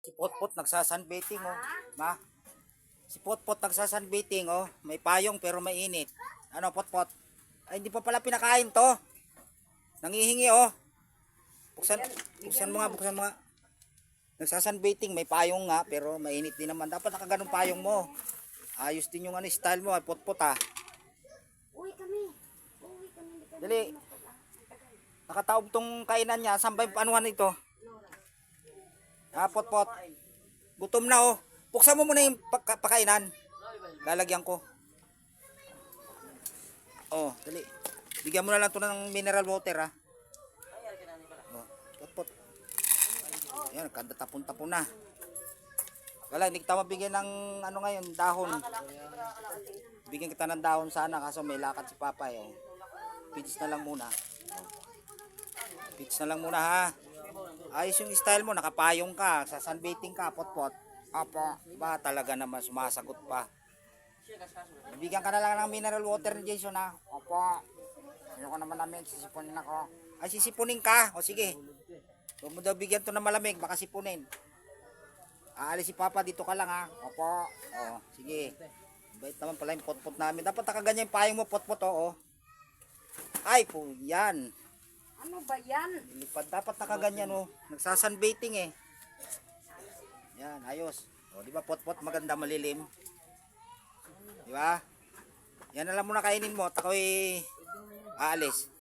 Si Potpot nagsasunbathing oh. Ma. Si Potpot nagsasunbathing oh. May payong pero mainit. Ano Potpot? Ay hindi pa pala pinakain to. Nangihingi oh. Buksan mo nga, buksan mo nga. Nagsasunbathing, may payong nga pero mainit din naman. Dapat nakaganong payong mo. Ayos din yung ano, style mo, Potpot ah. Uwi kami. Uwi kami. Dali. Nakataob tong kainan niya. Saan ba yung anuhan nito? Ah, Potpot. Gutom na oh. Buksan mo muna yung pakainan. Lalagyan ko. Oh, dali. Bigyan mo na lang to ng mineral water ah. Oh, Potpot. Yan, kada tapon-tapon na. Wala, hindi kita mabigyan ng ano ngayon, dahon. Bigyan kita ng dahon sana kaso may lakad si Papa eh. Oh. Pitch na lang muna. Pitch na lang muna ha. Ayos yung style mo, nakapayong ka, sa sunbathing ka, Potpot. Apa, ba talaga naman sumasagot pa. Bigyan ka na lang ng mineral water ni Jason ha. Opo. Ayoko naman namin, sisipunin ako. Ay, sisipunin ka. O sige. Huwag mo daw bigyan to ng malamig, baka sipunin. Aalis si Papa, dito ka lang ha. Opo. O, sige. Bait naman pala yung Potpot namin. Dapat nakaganyan yung payong mo, Potpot o. Ay po, yan. Ano ba yan? Lipad, dapat nakaganyan o. Nagsasunbathing eh. Yan, ayos. O, di ba Potpot, maganda, malilim. Di ba? Yan na lang muna kainin mo, at ako'y aalis.